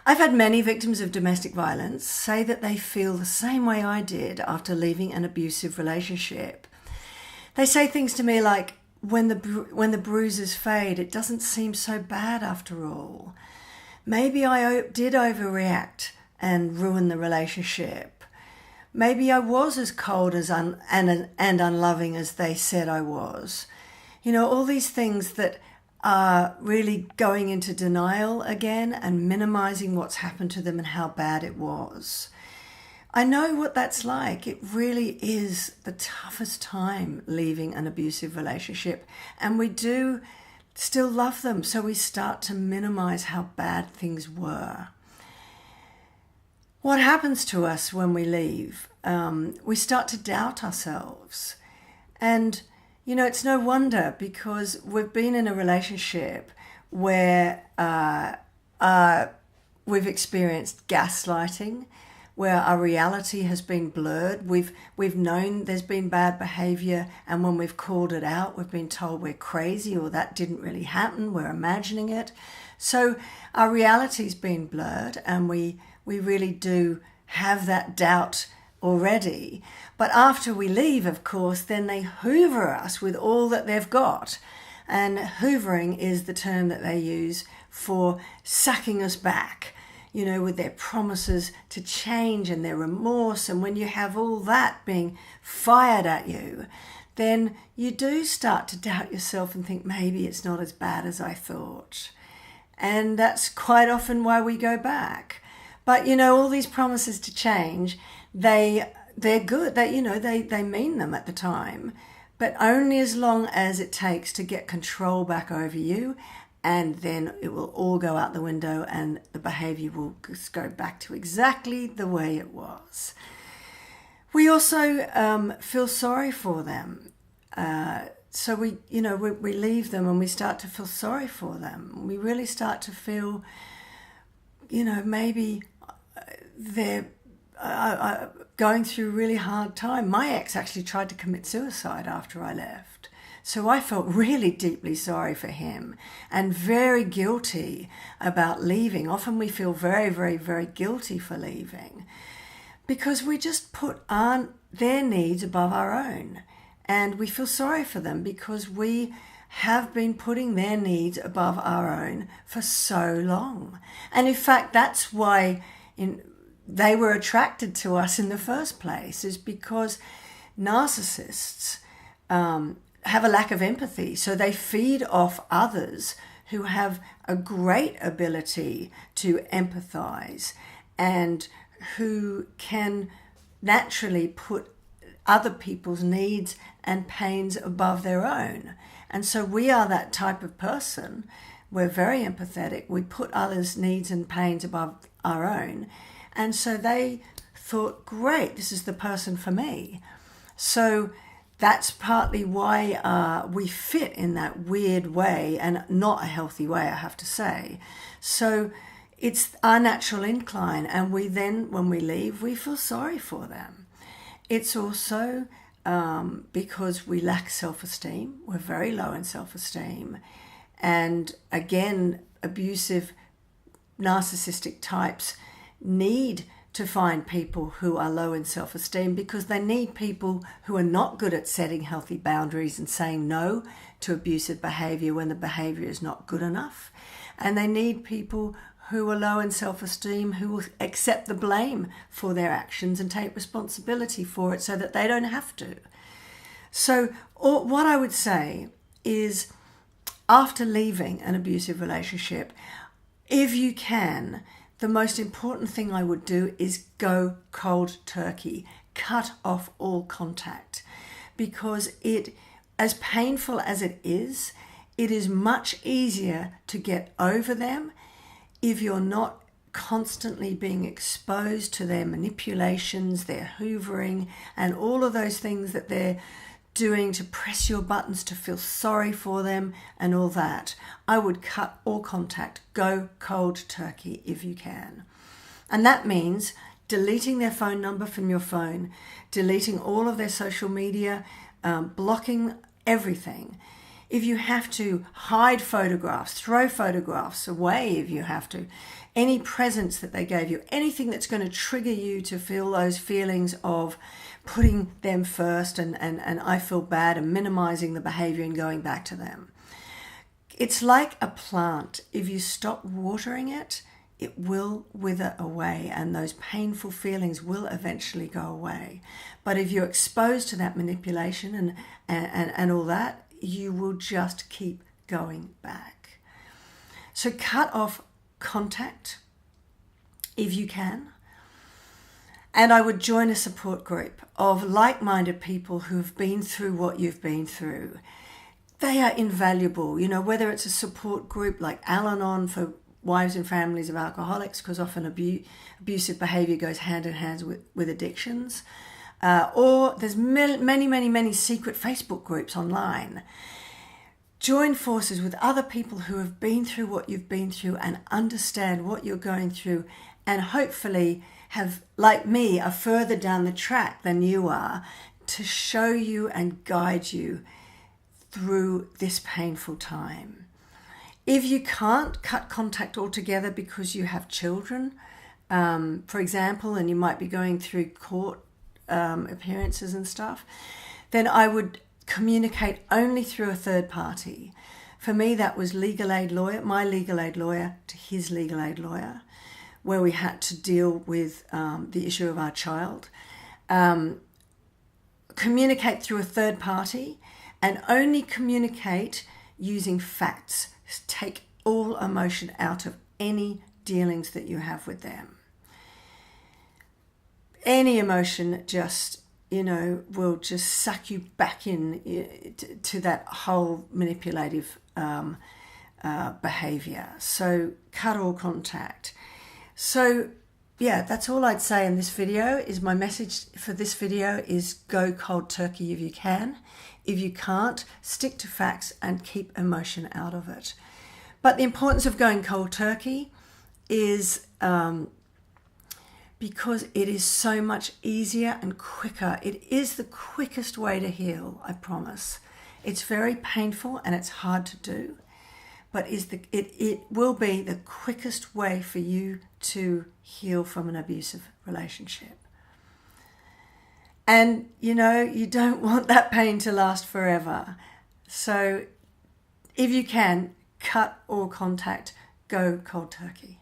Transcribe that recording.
I've had many victims of domestic violence say that they feel the same way I did after leaving an abusive relationship. They say things to me like, when the bruises fade, it doesn't seem so bad after all. Maybe I did overreact and ruin the relationship. Maybe I was as cold and unloving as they said I was. You know, all these things that are really going into denial again and minimizing what's happened to them and how bad it was. I know what that's like. It really is the toughest time leaving an abusive relationship, and we do still love them, so we start to minimize how bad things were. What happens to us when we leave? We start to doubt ourselves. And, you know, it's no wonder, because we've been in a relationship where we've experienced gaslighting, where our reality has been blurred. We've known there's been bad behavior, and when we've called it out, we've been told we're crazy or that didn't really happen, we're imagining it. So our reality's been blurred, and we really do have that doubt already. But after we leave, of course, then they hoover us with all that they've got. And hoovering is the term that they use for sucking us back, you know, with their promises to change and their remorse. And when you have all that being fired at you, then you do start to doubt yourself and think, maybe it's not as bad as I thought. And that's quite often why we go back. But, you know, all these promises to change, they're good. They mean them at the time, but only as long as it takes to get control back over you, and then it will all go out the window and the behavior will just go back to exactly the way it was. We also feel sorry for them. So we leave them and we start to feel sorry for them. We really start to feel, you know, maybe they're going through a really hard time. My ex actually tried to commit suicide after I left. So I felt really deeply sorry for him and very guilty about leaving. Often we feel very, very, very guilty for leaving because we just put their needs above our own. And we feel sorry for them because we have been putting their needs above our own for so long. And in fact, that's why they were attracted to us in the first place, is because narcissists have a lack of empathy. So they feed off others who have a great ability to empathize and who can naturally put other people's needs and pains above their own. And so we are that type of person. We're very empathetic. We put others' needs and pains above our own. And so they thought, great, this is the person for me. So that's partly why we fit in that weird way, and not a healthy way, I have to say. So it's our natural incline. And we then, when we leave, we feel sorry for them. It's also because we lack self-esteem. We're very low in self-esteem. And again, abusive, narcissistic types need to find people who are low in self-esteem because they need people who are not good at setting healthy boundaries and saying no to abusive behavior when the behavior is not good enough. And they need people who are low in self-esteem who will accept the blame for their actions and take responsibility for it so that they don't have to. So what I would say is, after leaving an abusive relationship, if you can, the most important thing I would do is go cold turkey, cut off all contact, because as painful as it is much easier to get over them if you're not constantly being exposed to their manipulations, their hoovering, and all of those things that they're doing to press your buttons to feel sorry for them and all that. I would cut all contact, go cold turkey if you can. And that means deleting their phone number from your phone, deleting all of their social media, blocking everything. If you have to, hide photographs, throw photographs away if you have to. any presents that they gave you, anything that's going to trigger you to feel those feelings of putting them first and I feel bad and minimizing the behavior and going back to them. It's like a plant. If you stop watering it, it will wither away and those painful feelings will eventually go away. But if you're exposed to that manipulation and all that, you will just keep going back. So cut off contact if you can. And I would join a support group of like-minded people who've been through what you've been through. They are invaluable, you know, whether it's a support group like Al-Anon for wives and families of alcoholics, because often abusive behavior goes hand in hand with addictions. Or there's many secret Facebook groups online. Join forces with other people who have been through what you've been through and understand what you're going through, and hopefully have, like me, are further down the track than you are to show you and guide you through this painful time. If you can't cut contact altogether because you have children, for example, and you might be going through court appearances and stuff, then I would communicate only through a third party. For me, that was legal aid lawyer, my legal aid lawyer to his legal aid lawyer, where we had to deal with the issue of our child. Communicate through a third party and only communicate using facts. Take all emotion out of any dealings that you have with them. Any emotion just, you know, will just suck you back in to that whole manipulative behavior. So cut all contact. So yeah, that's all I'd say in this video. Is my message for this video is go cold turkey if you can. If you can't, stick to facts and keep emotion out of it. But the importance of going cold turkey is because it is so much easier and quicker. It is the quickest way to heal, I promise. It's very painful and it's hard to do, but it will be the quickest way for you to heal from an abusive relationship. And, you know, you don't want that pain to last forever. So if you can, cut all contact, go cold turkey.